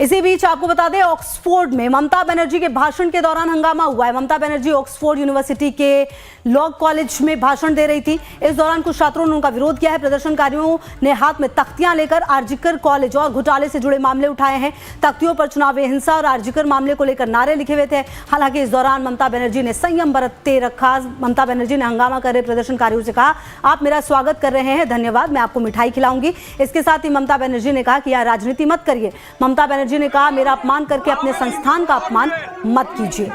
इसी बीच आपको बता दें, ऑक्सफोर्ड में ममता बनर्जी के भाषण के दौरान हंगामा हुआ है। ममता बनर्जी ऑक्सफोर्ड यूनिवर्सिटी के लॉ कॉलेज में भाषण दे रही थी। इस दौरान कुछ छात्रों ने उनका विरोध किया है। प्रदर्शनकारियों ने हाथ में तख्तियां लेकर आरजीकर कॉलेज और घोटाले से जुड़े मामले उठाए हैं। तख्तियों पर चुनावी हिंसा और आरजीकर मामले को लेकर नारे लिखे हुए थे। हालांकि इस दौरान ममता बनर्जी ने संयम बरतते रखा। ममता बनर्जी ने हंगामा कर रहे प्रदर्शनकारियों से कहा, आप मेरा स्वागत कर रहे हैं, धन्यवाद, मैं आपको मिठाई खिलाऊंगी। इसके साथ ही ममता बनर्जी ने कहा कि यह राजनीति मत करिए। ममता बनर्जी ने कहा, मेरा अपमान करके अपने संस्थान का अपमान मत कीजिए।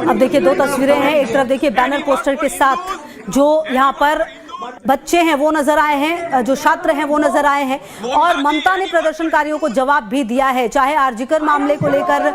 अब देखिए, दो तस्वीरें हैं। एक तरफ देखिए बैनर पोस्टर के साथ जो यहाँ पर बच्चे हैं वो नजर आए हैं, जो छात्र हैं वो नजर आए हैं, और ममता ने प्रदर्शनकारियों को जवाब भी दिया है। चाहे आरजीकर मामले को लेकर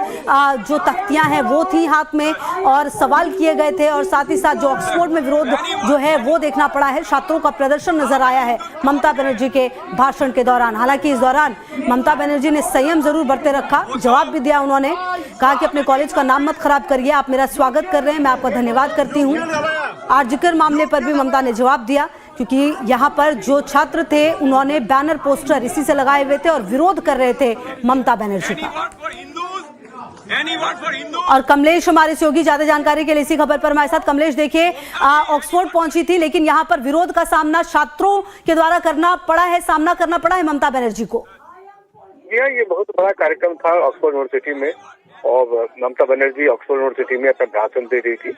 जो तख्तियां हैं वो थी हाथ में और सवाल किए गए थे, और साथ ही साथ जो ऑक्सफोर्ड में विरोध जो है वो देखना पड़ा है। छात्रों का प्रदर्शन नजर आया है ममता बनर्जी के भाषण के दौरान। हालांकि इस दौरान ममता बनर्जी ने संयम जरूर बरते रखा, जवाब भी दिया। उन्होंने कहा कि अपने कॉलेज का नाम मत खराब करिए, आप मेरा स्वागत कर रहे हैं, मैं आपका धन्यवाद करती हूँ। आरजीकर मामले पर भी ममता ने जवाब दिया, क्योंकि यहाँ पर जो छात्र थे उन्होंने बैनर पोस्टर इसी से लगाए हुए थे और विरोध कर रहे थे ममता बनर्जी का। और कमलेश हमारे सहयोगी ज्यादा जानकारी के लिए इसी खबर पर हमारे साथ। कमलेश, देखिए ऑक्सफोर्ड पहुंची थी, लेकिन यहाँ पर विरोध का सामना छात्रों के द्वारा करना पड़ा है, सामना करना पड़ा है ममता बनर्जी को। ये बहुत बड़ा कार्यक्रम था ऑक्सफोर्ड यूनिवर्सिटी में, और ममता बनर्जी ऑक्सफोर्ड यूनिवर्सिटी में अपना भाषण दे रही थी।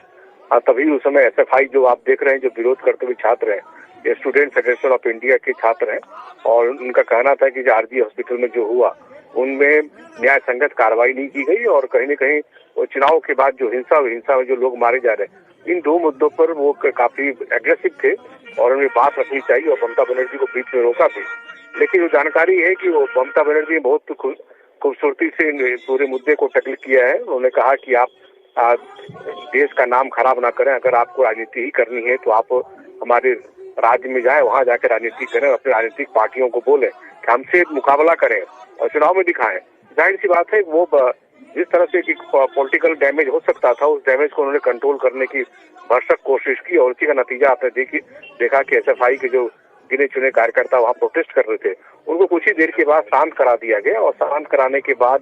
तभी उस समय एसएफआई जो आप देख रहे हैं, जो विरोध करते हुए छात्र हैं, ये स्टूडेंट फेडरेशन ऑफ इंडिया के छात्र हैं, और उनका कहना था कि जो आरजी हॉस्पिटल में जो हुआ उनमें न्याय संगत कार्रवाई नहीं की गई, और कहीं न कहीं वो चुनाव के बाद जो हिंसा में जो लोग मारे जा रहे हैं, इन दो मुद्दों पर वो काफी एग्रेसिव थे और उन्हें बात रखनी चाहिए, और ममता बनर्जी को बीच में रोका भी। लेकिन जो जानकारी है कि वो ममता बनर्जी ने बहुत खूबसूरती से पूरे मुद्दे को टैकल किया है। उन्होंने कहा कि आप देश का नाम खराब ना करें, अगर आपको राजनीति ही करनी है तो आप हमारे राज्य में जाएं, वहां जाकर राजनीति करें, अपने राजनीतिक पार्टियों को बोलें कि हमसे मुकाबला करें और चुनाव में दिखाएं। जाहिर सी बात है, वो जिस तरह से पॉलिटिकल डैमेज हो सकता था, उस डैमेज को उन्होंने कंट्रोल करने की भरसक कोशिश की, और उसी का नतीजा आपने देखा कि एसएफआई के जो गिने चुने कार्यकर्ता वहां प्रोटेस्ट कर रहे थे, उनको कुछ ही देर के बाद शांत करा दिया गया, और शांत कराने के बाद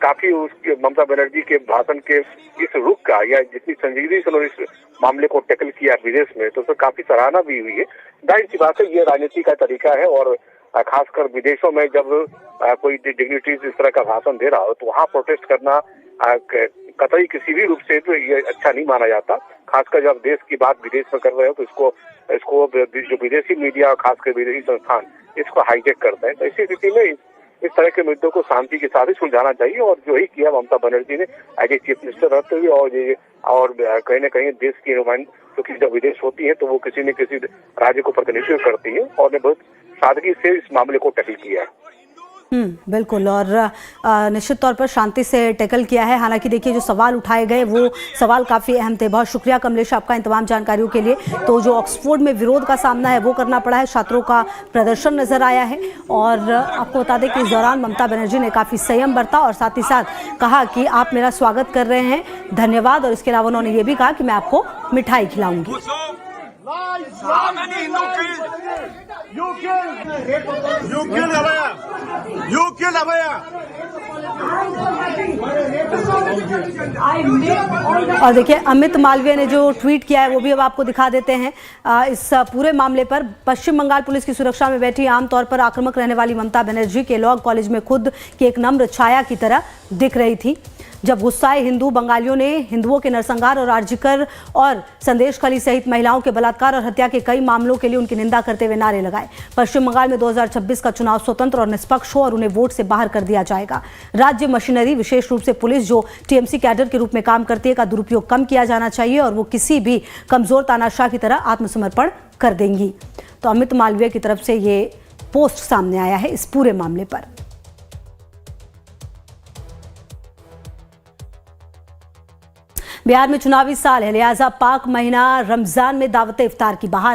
काफी उसके ममता बनर्जी के भाषण के इस रुख का, या जितनी संजीदगी से उन्होंने इस मामले को टैकल किया विदेश में, तो उसमें काफी सराहना भी हुई है। जाहिर सी बात है, ये राजनीति का तरीका है, और खासकर विदेशों में जब कोई डिग्निटीज इस तरह का भाषण दे रहा हो तो वहाँ प्रोटेस्ट करना कतई किसी भी रूप से तो ये अच्छा नहीं माना जाता। खासकर जब देश की बात विदेश में कर रहे हो तो इसको जो विदेशी मीडिया और खासकर विदेशी संस्थान इसको हाईजैक करते हैं। तो इसी स्थिति में इस तरह के मुद्दों को शांति के साथ ही सुलझाना चाहिए, और जो ही किया ममता बनर्जी ने एज ए चीफ मिनिस्टर रहते हुए, और कहीं न कहीं देश की नुमाइंदगी, क्योंकि जब विदेश होती है तो वो किसी न किसी राज्य को प्रतिनिधित्व करती है, और ने बहुत सादगी से इस मामले को टैकल किया है। बिल्कुल, और निश्चित तौर पर शांति से टैकल किया है। हालांकि देखिए, जो सवाल उठाए गए वो सवाल काफ़ी अहम थे। बहुत शुक्रिया कमलेश आपका इन तमाम जानकारियों के लिए। तो जो ऑक्सफोर्ड में विरोध का सामना है वो करना पड़ा है, छात्रों का प्रदर्शन नजर आया है, और आपको बता दें कि इस दौरान ममता बनर्जी ने काफ़ी संयम बरता और साथ ही साथ कहा कि आप मेरा स्वागत कर रहे हैं, धन्यवाद। और इसके अलावा उन्होंने ये भी कहा कि मैं आपको मिठाई खिलाऊंगी। और देखिए, अमित मालवीय ने जो ट्वीट किया है वो भी अब आपको दिखा देते हैं। इस पूरे मामले पर पश्चिम बंगाल पुलिस की सुरक्षा में बैठी आमतौर पर आक्रामक रहने वाली ममता बनर्जी के लॉ कॉलेज में खुद की एक नम्र छाया की तरह दिख रही थी। जब गुस्साए हिंदू बंगालियों ने हिंदुओं के नरसंहार और आरजीकर और संदेश खली सहित महिलाओं के बलात्कार और हत्या के कई मामलों के लिए उनकी निंदा करते हुए नारे लगाए। पश्चिम बंगाल में 2026 का चुनाव स्वतंत्र और निष्पक्ष हो और उन्हें वोट से बाहर कर दिया जाएगा। राज्य मशीनरी, विशेष रूप से पुलिस जो टीएमसी कैडर के रूप में काम करती है, का दुरुपयोग कम किया जाना चाहिए, और वो किसी भी कमजोर तानाशाह की तरह आत्मसमर्पण कर देंगी। तो अमित मालवीय की तरफ से ये पोस्ट सामने आया है इस पूरे मामले पर। बिहार में चुनावी साल है, लिहाजा पाक महीना रमजान में दावत इफ्तार की बहार है।